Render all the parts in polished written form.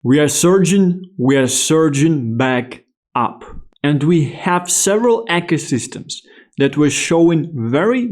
We are surging back up. And we have several ecosystems that were showing very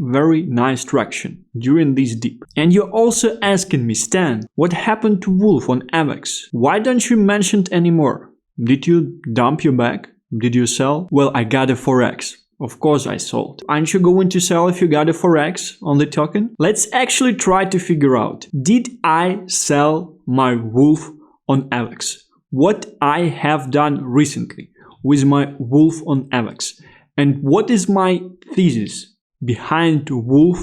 nice traction during this dip. And you're also asking me, Stan, what happened to Wolf on AVAX? Why don't you mention it anymore? Did you dump your bag? Did you sell? Well, I got a Forex. Of course I sold. Aren't you going to sell if you got a Forex on the token? Let's actually try to figure out, did I sell my Wolf on AVAX? What I have done recently with my Wolf on AVAX, and what is my thesis behind Wolf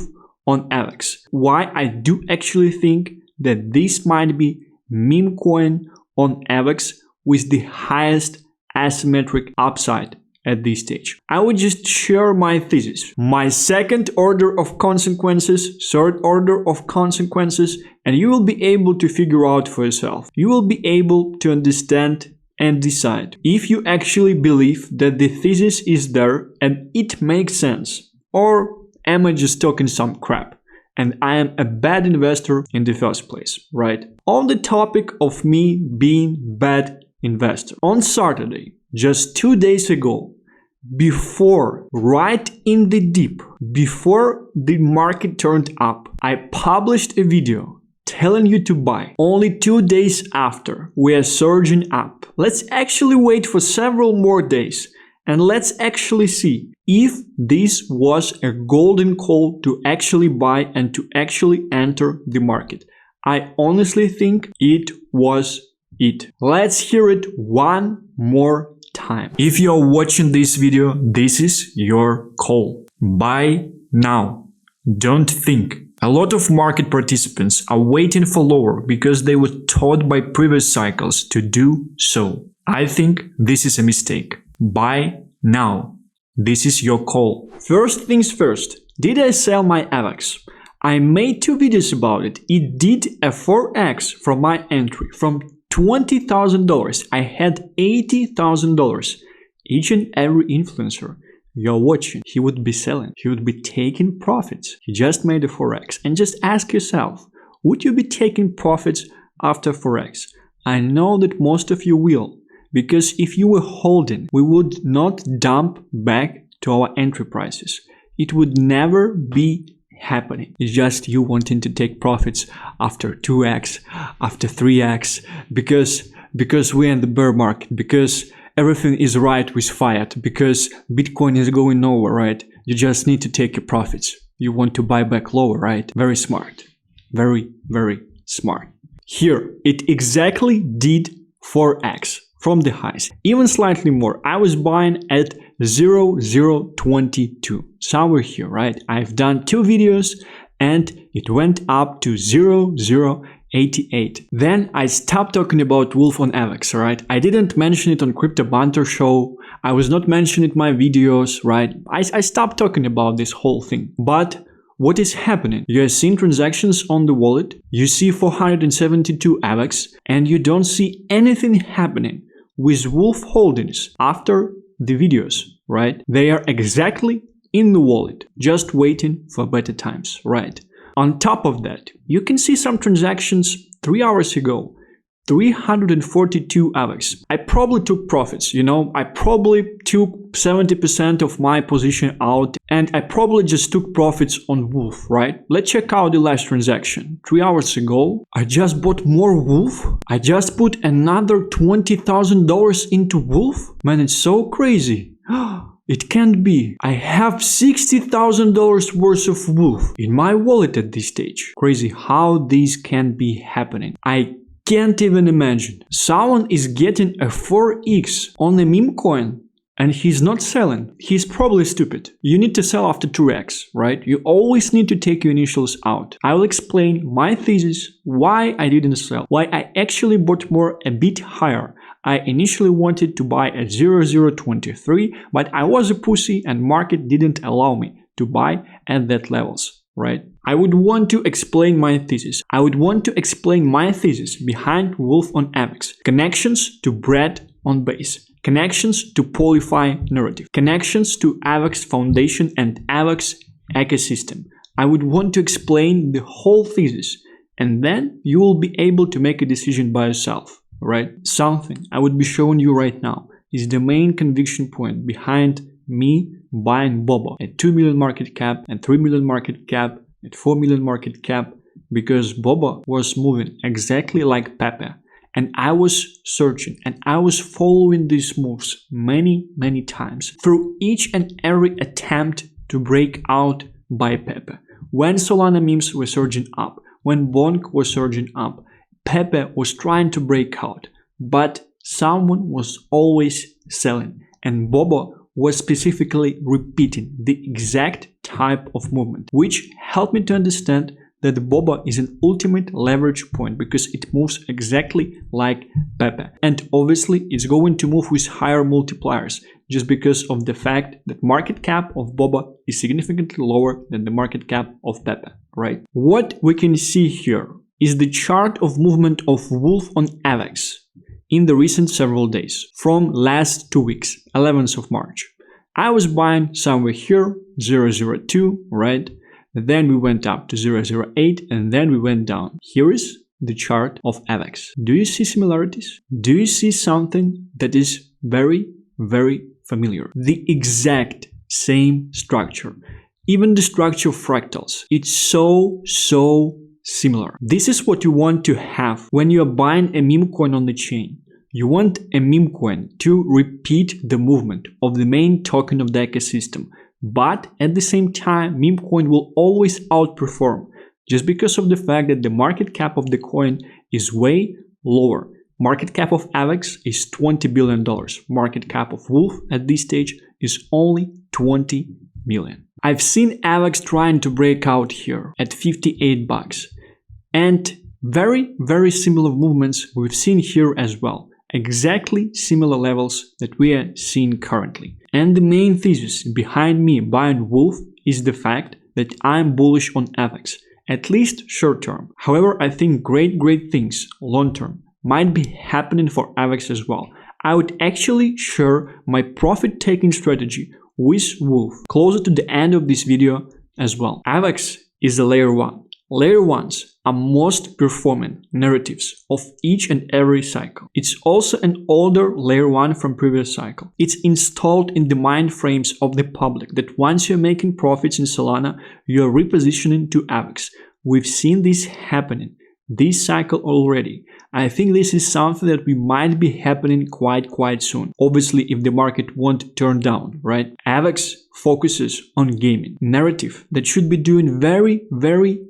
on AVAX? Why I do actually think that this might be Memecoin on AVAX with the highest asymmetric upside at this stage. I would just share my thesis, my second order of consequences, third order of consequences, and you will be able to figure out for yourself. You will be able to understand and decide if you actually believe that the thesis is there and it makes sense, or am I just talking some crap and I am a bad investor in the first place, right? On the topic of me being bad investor, on Saturday, just 2 days ago, before, right in the dip, before the market turned up, I published a video telling you to buy. Only 2 days after, we are surging up. Let's actually wait for several more days and let's actually see if this was a golden call to actually buy and to actually enter the market. I honestly think it was it. Let's hear it one more time. If you're watching this video, this is your call. Buy now. Don't think. A lot of market participants are waiting for lower because they were taught by previous cycles to do so. I think this is a mistake. Buy now. This is your call. First things first, did I sell my AVAX? I made 2 videos about it. It did a 4x from my entry. From $20,000, I had $80,000. Each and every influencer you're watching, he would be selling, he would be taking profits. He just made a Forex. And just ask yourself, would you be taking profits after Forex? I know that most of you will, because if you were holding, we would not dump back to our entry prices. It would never be happening. It's just you wanting to take profits after 2x, after 3x, because we're in the bear market, because everything is right with fiat, because Bitcoin is going nowhere, right? You just need to take your profits. You want to buy back lower, right? Very smart. Very smart. Here, it exactly did 4x from the highs. Even slightly more. I was buying at 0.022. Somewhere here, right? I've done 2 videos and it went up to 0.088. Then I stopped talking about Wolf on AVAX, right? I didn't mention it on Crypto Banter show. I was not mentioning it in my videos, right? I stopped talking about this whole thing. But what is happening? You are seeing transactions on the wallet. You see 472 AVAX and you don't see anything happening with Wolf holdings after the videos, right? They are exactly in the wallet, just waiting for better times, right? On top of that, you can see some transactions 3 hours ago, 342 AVAX. I probably took profits, you know, I probably took 70% of my position out and I probably just took profits on Wolf, right? Let's check out the last transaction. 3 hours ago, I just bought more Wolf. I just put another $20,000 into Wolf. Man, it's so crazy. It can't be. I have $60,000 worth of Wolf in my wallet at this stage. Crazy how this can be happening. I can't even imagine. Someone is getting a 4x on a Memecoin and he's not selling. He's probably stupid. You need to sell after 2x, right? You always need to take your initials out. I will explain my thesis, why I didn't sell, why I actually bought more a bit higher. I initially wanted to buy at 0.023, but I was a pussy and market didn't allow me to buy at that levels, right? I would want to explain my thesis. I would want to explain my thesis behind Wolf on AVAX. Connections to bread on base. Connections to Polyfi narrative. Connections to AVAX foundation and AVAX ecosystem. I would want to explain the whole thesis and then you will be able to make a decision by yourself. right? Something I would be showing you right now is the main conviction point behind me buying Boba at 2 million market cap and 3 million market cap at 4 million market cap, because Boba was moving exactly like Pepe. And I was searching and I was following these moves many times through each and every attempt to break out by Pepe. When Solana memes were surging up, when Bonk was surging up, Pepe was trying to break out, but someone was always selling, and Boba was specifically repeating the exact type of movement, which helped me to understand that the Boba is an ultimate leverage point because it moves exactly like Pepe. And obviously it's going to move with higher multipliers just because of the fact that market cap of Boba is significantly lower than the market cap of Pepe, right? What we can see here is the chart of movement of Wolf on AVAX in the recent several days from last 2 weeks, 11th of March. I was buying somewhere here, 002, right? Then we went up to 008 and then we went down. Here is the chart of AVAX. Do you see similarities? Do you see something that is very familiar? The exact same structure. Even the structure of fractals. It's so similar. This is what you want to have when you are buying a meme coin on the chain. You want a meme coin to repeat the movement of the main token of the ecosystem. But at the same time, meme coin will always outperform just because of the fact that the market cap of the coin is way lower. Market cap of AVAX is $20 billion. Market cap of Wolf at this stage is only 20 million. I've seen AVAX trying to break out here at 58 bucks. And very similar movements we've seen here as well. Exactly similar levels that we are seeing currently. And the main thesis behind me buying Wolf is the fact that I'm bullish on AVAX, at least short term. However, I think great things long term might be happening for AVAX as well. I would actually share my profit taking strategy with Wolf closer to the end of this video as well. AVAX is a layer 1. Layer 1s are most performing narratives of each and every cycle. It's also an older layer 1 from previous cycle. It's installed in the mind frames of the public that once you're making profits in Solana, you're repositioning to AVAX. We've seen this happening this cycle already. I think this is something that we might be happening quite soon. Obviously, if the market won't turn down, right? AVAX focuses on gaming, narrative that should be doing very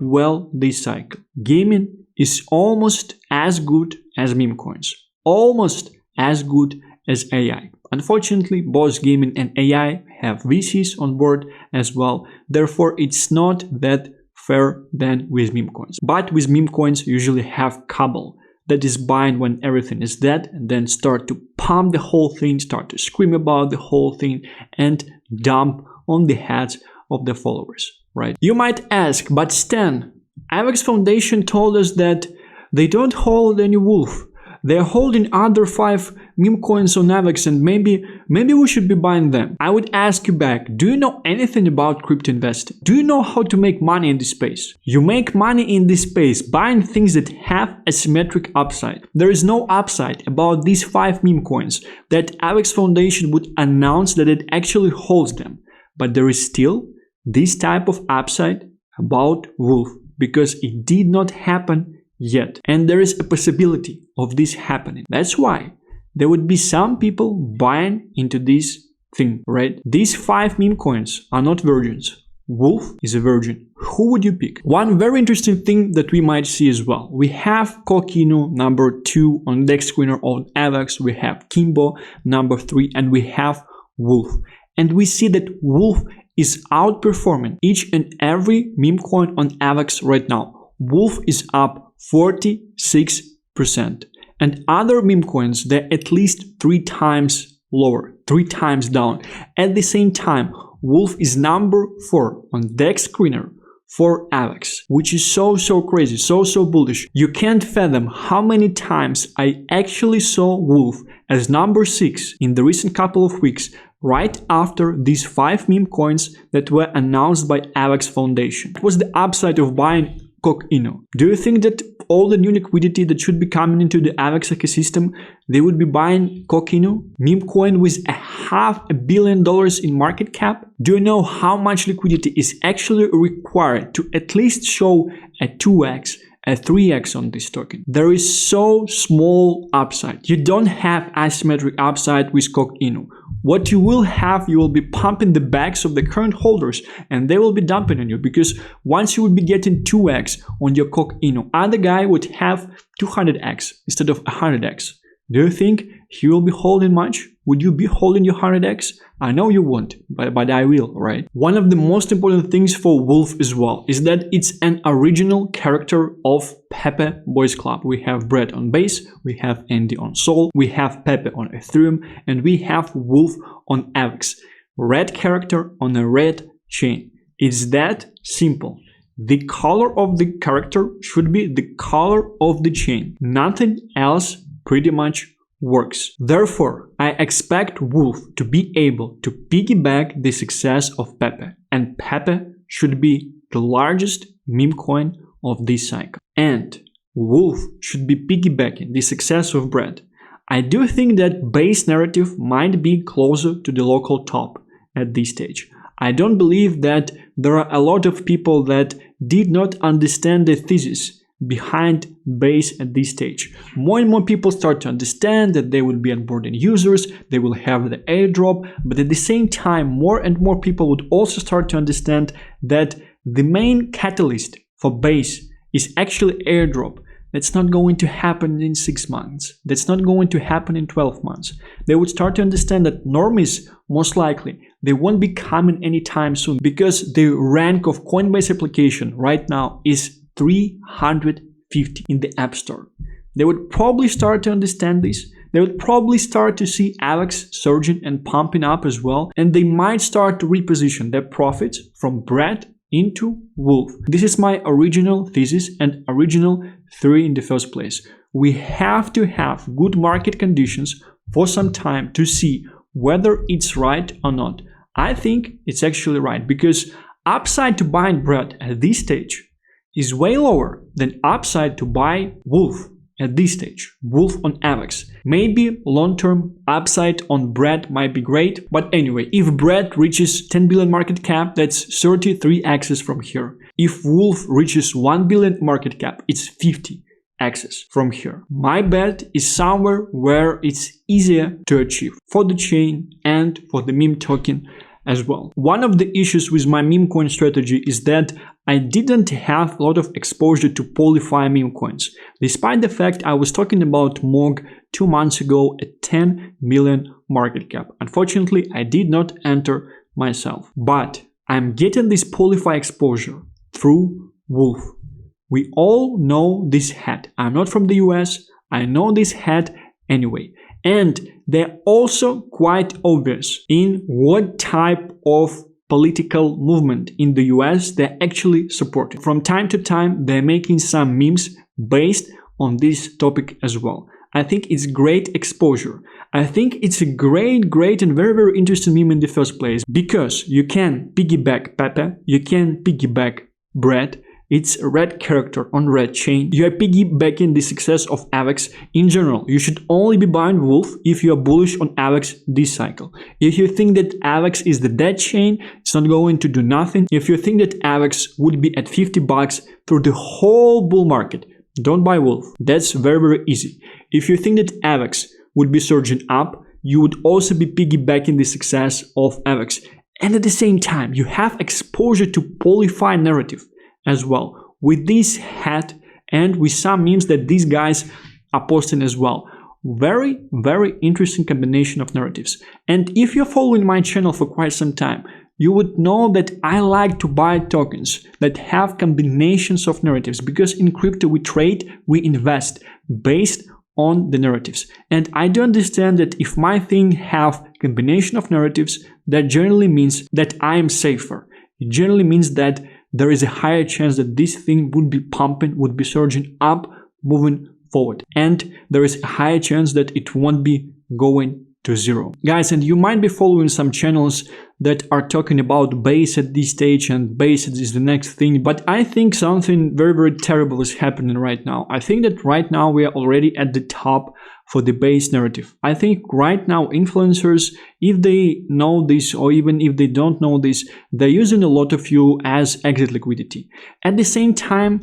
well this cycle. Gaming is almost as good as meme coins, almost as good as AI. Unfortunately, both gaming and AI have VCs on board as well. Therefore, it's not that fair than with meme coins. But with meme coins, you usually have cabal that is buying when everything is dead and then start to pump the whole thing, start to scream about the whole thing and dump on the heads of the followers, right? You might ask, but Stan, AVAX Foundation told us that they don't hold any Wolf. They're holding other 5 meme coins on AVAX and maybe we should be buying them. I would ask you back, do you know anything about crypto investing? Do you know how to make money in this space? You make money in this space buying things that have asymmetric upside. There is no upside about these 5 meme coins that AVAX Foundation would announce that it actually holds them. But there is still this type of upside about Wolf because it did not happen yet. And there is a possibility of this happening. That's why there would be some people buying into this thing, right? These 5 meme coins are not virgins. Wolf is a virgin. Who would you pick? One very interesting thing that we might see as well. We have Kokino number 2 on Dex Screener on AVAX. We have Kimbo number 3 and we have Wolf. And we see that Wolf is outperforming each and every meme coin on AVAX right now. Wolf is up 46%. And other meme coins, they're at least 3 times lower, 3 times down. At the same time, Wolf is number 4 on Dex Screener for AVAX, which is so crazy, so bullish. You can't fathom how many times I actually saw Wolf as number 6 in the recent couple of weeks, right after these 5 meme coins that were announced by AVAX Foundation. It was the upside of buying Coquino. Do you think that all the new liquidity that should be coming into the AVAX ecosystem, they would be buying Coquino, Memecoin with $500 million in market cap? Do you know how much liquidity is actually required to at least show a 2x, a 3x on this token? There is so small upside. You don't have asymmetric upside with Coquino. What you will have, you will be pumping the bags of the current holders and they will be dumping on you, because once you would be getting 2x on your Coquino, other guy would have 200x instead of 100x. Do you think he will be holding much? Would you be holding your 100x? I know you won't, but I will, right? One of the most important things for Wolf as well is that it's an original character of Pepe Boys Club. We have Brett on Base, we have Andy on Sol, we have Pepe on Ethereum, and we have Wolf on AVAX. Red character on a red chain. It's that simple. The color of the character should be the color of the chain. Nothing else pretty much works. Therefore, I expect Wolf to be able to piggyback the success of Pepe, and Pepe should be the largest meme coin of this cycle. And Wolf should be piggybacking the success of Brett. I do think that base narrative might be closer to the local top at this stage. I don't believe that there are a lot of people that did not understand the thesis behind base at this stage. More and more people start to understand that they will be onboarding users, they will have the airdrop, but at the same time, more and more people would also start to understand that the main catalyst for base is actually airdrop. That's not going to happen in 6 months. That's not going to happen in 12 months. They would start to understand that normies, most likely, they won't be coming anytime soon, because the rank of Coinbase application right now is 350 in the App Store. They would probably start to understand this. They would probably start to see AVAX surging and pumping up as well, and they might start to reposition their profits from Brett into Wolf. This is my original thesis and original theory in the first place. We have to have good market conditions for some time to see whether it's right or not. I think it's actually right, because upside to buying Brett at this stage is way lower than upside to buy Wolf at this stage. Wolf on AVAX. Maybe long-term upside on Brett might be great, but anyway, if Brett reaches 10 billion market cap, that's 33x from here. If Wolf reaches 1 billion market cap, it's 50x from here. My bet is somewhere where it's easier to achieve for the chain and for the meme token as well. One of the issues with my meme coin strategy is that I didn't have a lot of exposure to polyfi meme coins, despite the fact I was talking about MOG 2 months ago at 10 million market cap. Unfortunately, I did not enter myself, but I'm getting this polyfi exposure through Wolf. We all know this hat. I'm not from the US. I know this hat anyway. And they're also quite obvious in what type of political movement in the US they're actually supporting. From time to time, they're making some memes based on this topic as well. I think it's great exposure. I think it's a great and very interesting meme in the first place, because you can piggyback Pepe, you can piggyback Brett. It's a red character on red chain. You are piggybacking the success of AVAX. In general, you should only be buying Wolf if you are bullish on AVAX this cycle. If you think that AVAX is the dead chain, it's not going to do nothing. If you think that AVAX would be at 50 bucks through the whole bull market, don't buy Wolf. That's very easy. If you think that AVAX would be surging up, you would also be piggybacking the success of AVAX. And at the same time, you have exposure to polyfi narrative as well, with this hat and with some memes that these guys are posting as well. Very interesting combination of narratives. And if you're following my channel for quite some time, you would know that I like to buy tokens that have combinations of narratives, because in crypto we trade, we invest based on the narratives. And I do understand that if my thing have combination of narratives, that generally means that I am safer. It generally means that there is a higher chance that this thing would be pumping, would be surging up, moving forward. And there is a higher chance that it won't be going to zero. Guys, and you might be following some channels that are talking about base at this stage and base is the next thing, but I think something very, very terrible is happening right now. I think that right now we are already at the top for the base narrative. I think right now influencers, if they know this or even if they don't know this, they're using a lot of you as exit liquidity. At the same time,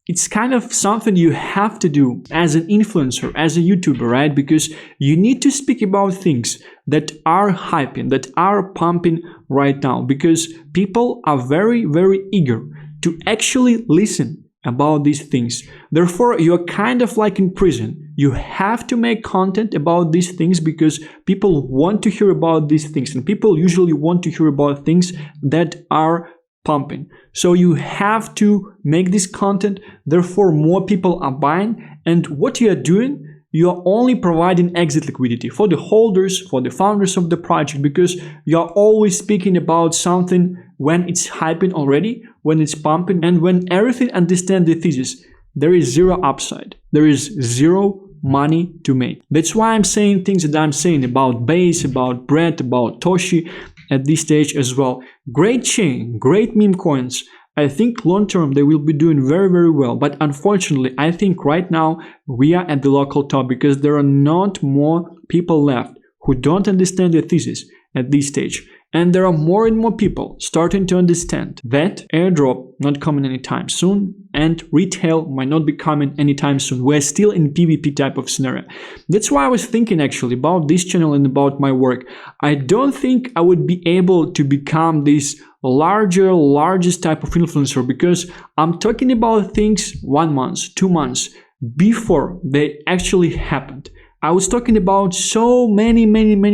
it's kind of something you have to do as an influencer, as a YouTuber, right? Because you need to speak about things that are hyping, that are pumping right now, because people are very, very eager to actually listen about these things. Therefore, you're kind of like in prison. You have to make content about these things because people want to hear about these things, and people usually want to hear about things that are pumping. So you have to make this content, therefore more people are buying, and what you are doing, you are only providing exit liquidity for the holders, for the founders of the project, because you are always speaking about something when it's hyping already, when it's pumping, and when everything understands the thesis, there is zero upside, there is zero money to make. That's why I'm saying things that I'm saying about Base, about Brett, about Toshi at this stage as well. Great chain, great meme coins. I think long term they will be doing very, very well. But unfortunately, I think right now we are at the local top because there are not more people left who don't understand the thesis at this stage. And there are more and more people starting to understand that airdrop not coming anytime soon and retail might not be coming anytime soon. We're still in PvP type of scenario. That's why I was thinking actually about this channel and about my work. I don't think I would be able to become this largest type of influencer because I'm talking about things 1 month, 2 months before they actually happened. I was talking about so many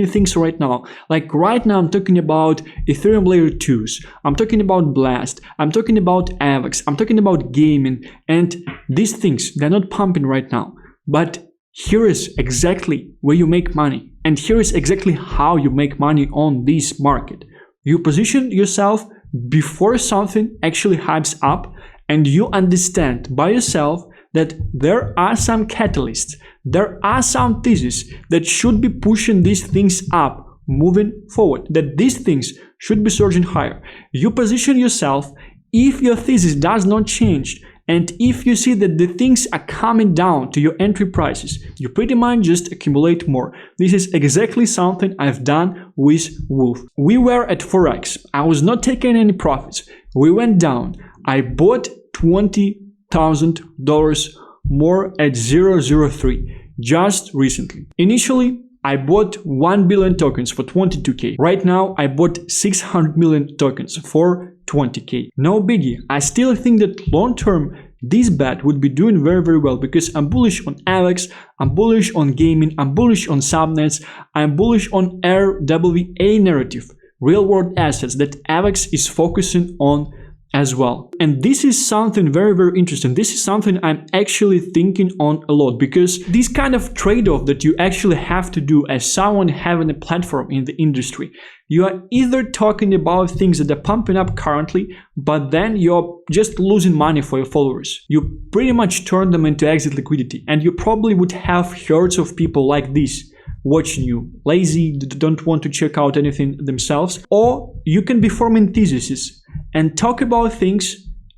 things right now. Like right now I'm talking about Ethereum layer 2s. I'm talking about Blast. I'm talking about AVAX. I'm talking about gaming. And these things, they're not pumping right now. But here is exactly where you make money. And here is exactly how you make money on this market. You position yourself before something actually hypes up and you understand by yourself that there are some catalysts, there are some theses that should be pushing these things up, moving forward, that these things should be surging higher. You position yourself, if your thesis does not change, and if you see that the things are coming down to your entry prices, you pretty much just accumulate more. This is exactly something I've done with Wolf. We were at 4x. I was not taking any profits. We went down. I bought $20,000 more at 0.03 just recently. Initially, I bought 1 billion tokens for 22k. Right now, I bought 600 million tokens for 20k. No biggie. I still think that long term, this bet would be doing very, very well because I'm bullish on AVAX, I'm bullish on gaming, I'm bullish on subnets, I'm bullish on RWA narrative, real world assets that AVAX is focusing on as well. And this is something very, very interesting. This is something I'm actually thinking on a lot because this kind of trade-off that you actually have to do as someone having a platform in the industry, you are either talking about things that are pumping up currently, but then you're just losing money for your followers. You pretty much turn them into exit liquidity, and you probably would have herds of people like this watching you, lazy, don't want to check out anything themselves, or you can be forming theses and talk about things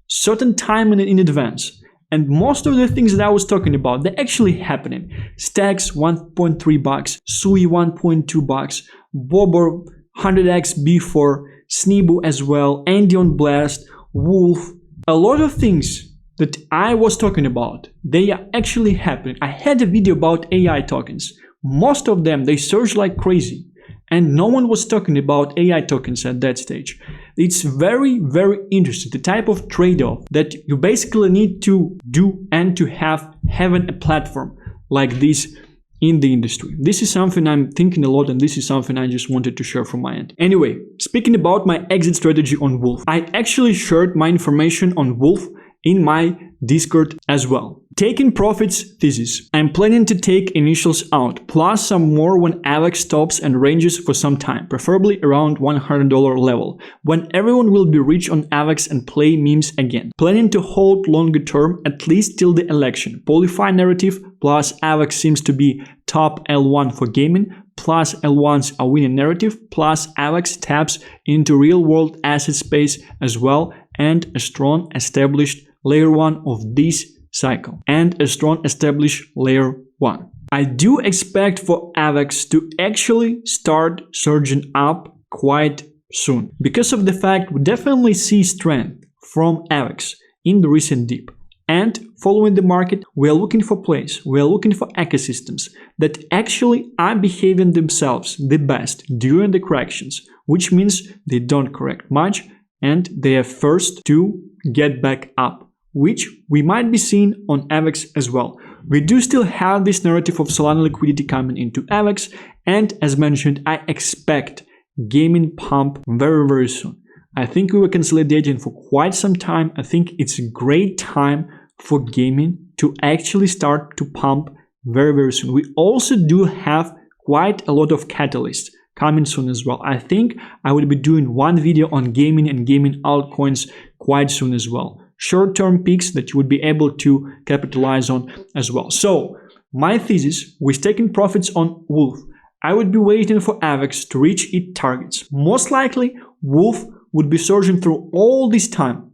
certain time in advance. And most of the things that I was talking about, they're actually happening. Stacks $1.3, Sui $1.2, Bobber 100x B4, Sneebo as well, Andy on Blast, Wolf. A lot of things that I was talking about, they are actually happening. I had a video about AI tokens. Most of them, they surge like crazy. And no one was talking about AI tokens at that stage. It's very, very interesting, the type of trade-off that you basically need to do and to have having a platform like this in the industry. This is something I'm thinking a lot, and this is something I just wanted to share from my end. Anyway, speaking about my exit strategy on Wolf, I actually shared my information on Wolf in my Discord as well. Taking profits thesis. I'm planning to take initials out, plus some more when AVAX stops and ranges for some time, preferably around $100 level, when everyone will be rich on AVAX and play memes again. Planning to hold longer term, at least till the election. Polyfi narrative plus AVAX seems to be top L1 for gaming, plus L1s are winning narrative, plus AVAX taps into real-world asset space as well, and a strong established layer 1 of this cycle, and a strong established layer 1. I do expect for AVAX to actually start surging up quite soon. Because of the fact we definitely see strength from AVAX in the recent dip. And following the market, we are looking for plays, we are looking for ecosystems that actually are behaving themselves the best during the corrections, which means they don't correct much and they are first to get back up, which we might be seeing on AVAX as well. We do still have this narrative of Solana liquidity coming into AVAX, and as mentioned, I expect gaming pump very, very soon. I think we were consolidating for quite some time. I think it's a great time for gaming to actually start to pump very, very soon. We also do have quite a lot of catalysts coming soon as well. I think I will be doing one video on gaming and gaming altcoins quite soon as well. Short-term peaks that you would be able to capitalize on as well. So my thesis with taking profits on Wolf, I would be waiting for AVAX to reach its targets. Most likely, Wolf would be surging through all this time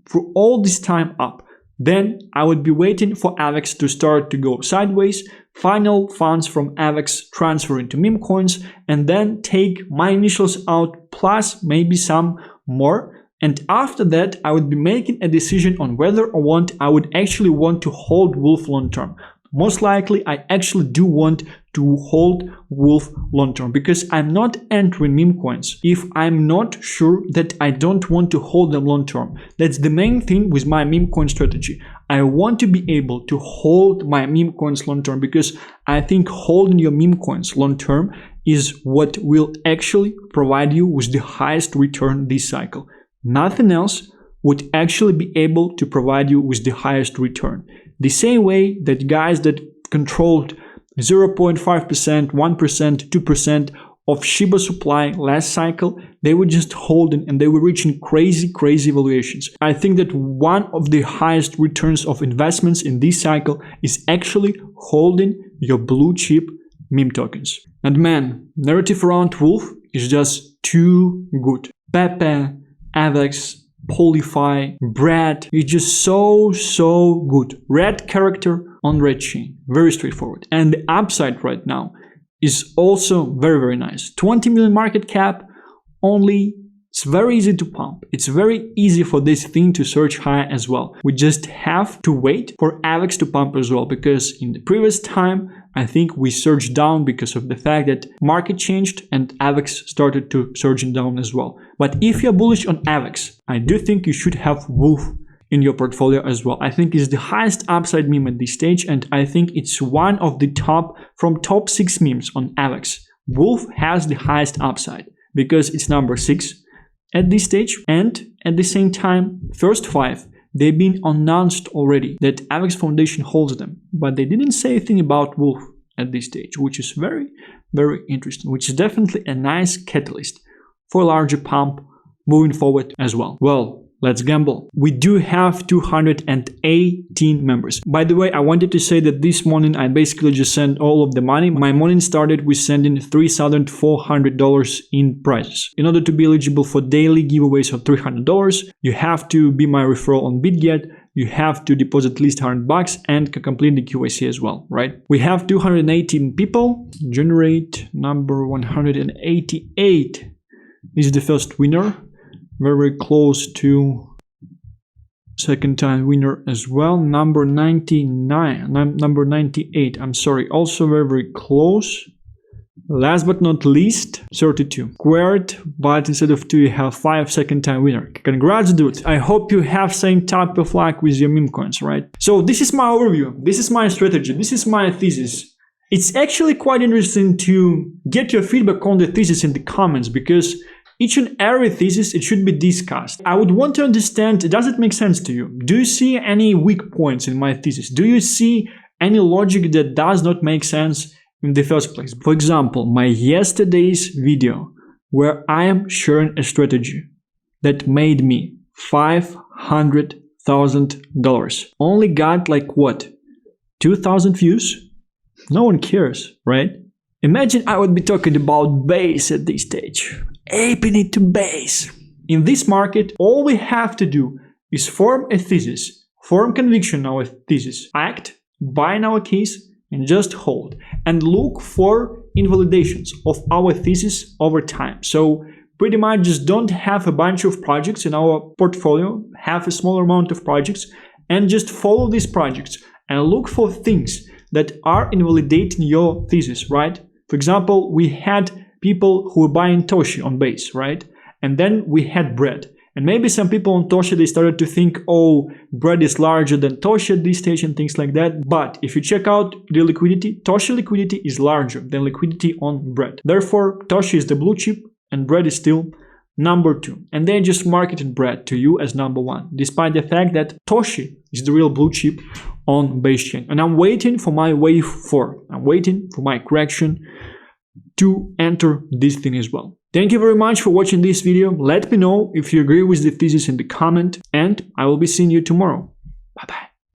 up. Then I would be waiting for AVAX to start to go sideways, final funds from AVAX transfer into Memecoins, and then take my initials out plus maybe some more. And after that, I would be making a decision on whether or not I would actually want to hold Wolf long term. Most likely, I actually do want to hold Wolf long term because I'm not entering meme coins if I'm not sure that I don't want to hold them long term. That's the main thing with my meme coin strategy. I want to be able to hold my meme coins long term because I think holding your meme coins long term is what will actually provide you with the highest return this cycle. Nothing else would actually be able to provide you with the highest return. The same way that guys that controlled 0.5%, 1%, 2% of Shiba supply last cycle, they were just holding and they were reaching crazy valuations. I think that one of the highest returns of investments in this cycle is actually holding your blue chip meme tokens. And man, narrative around Wolf is just too good. Pepe, AVAX, Polyfi, Brad, it's just so good. Red character on red chain, very straightforward. And the upside right now is also very nice. 20 million market cap, only it's very easy to pump. It's very easy for this thing to surge high as well. We just have to wait for AVAX to pump as well, because in the previous time, I think we surged down because of the fact that market changed and AVAX started to surging down as well. But if you're bullish on AVAX, I do think you should have Wolf in your portfolio as well. I think it's the highest upside meme at this stage, and I think it's one of the top 6 memes on AVAX. Wolf has the highest upside because it's number 6 at this stage, and at the same time, first 5, they've been announced already that AVAX Foundation holds them, but they didn't say anything about Wolf at this stage, which is very interesting, which is definitely a nice catalyst for a larger pump moving forward as well. Well, let's gamble. We do have 218 members. By the way, I wanted to say that this morning I basically just sent all of the money. My morning started with sending $3,400 in prizes. In order to be eligible for daily giveaways of $300, you have to be my referral on Bitget. You have to deposit at least $100 and complete the QIC as well, right? We have 218 people. Generate number 188 is the first winner. Very close to second time winner as well. Number 98, I'm sorry, also very close. Last but not least, 32 squared, but instead of 2 you have 5 second time winner. Congrats, dude. I hope you have same type of luck with your meme coins, right? So this is my overview, this is my strategy, this is my thesis. It's actually quite interesting to get your feedback on the thesis in the comments, because each and every thesis, it should be discussed. I would want to understand, does it make sense to you? Do you see any weak points in my thesis? Do you see any logic that does not make sense in the first place? For example, my yesterday's video where I am sharing a strategy that made me $500,000 only got like what? 2,000 views? No one cares, right? Imagine I would be talking about base at this stage, aping it to base. In this market, all we have to do is form a thesis, form conviction in our thesis, act, buy in our keys, and just hold, and look for invalidations of our thesis over time. So pretty much just don't have a bunch of projects in our portfolio, have a smaller amount of projects, and just follow these projects and look for things that are invalidating your thesis, right? For example, we had people who were buying Toshi on base, right? And then we had bread. And maybe some people on Toshi, they started to think, oh, bread is larger than Toshi at this stage and things like that. But if you check out the liquidity, Toshi liquidity is larger than liquidity on bread. Therefore, Toshi is the blue chip and bread is still number 2. And they just marketed bread to you as number 1, despite the fact that Toshi is the real blue chip on base chain. And I'm waiting for my wave 4. I'm waiting for my correction to enter this thing as well. Thank you very much for watching this video. Let me know if you agree with the thesis in the comment, and I will be seeing you tomorrow.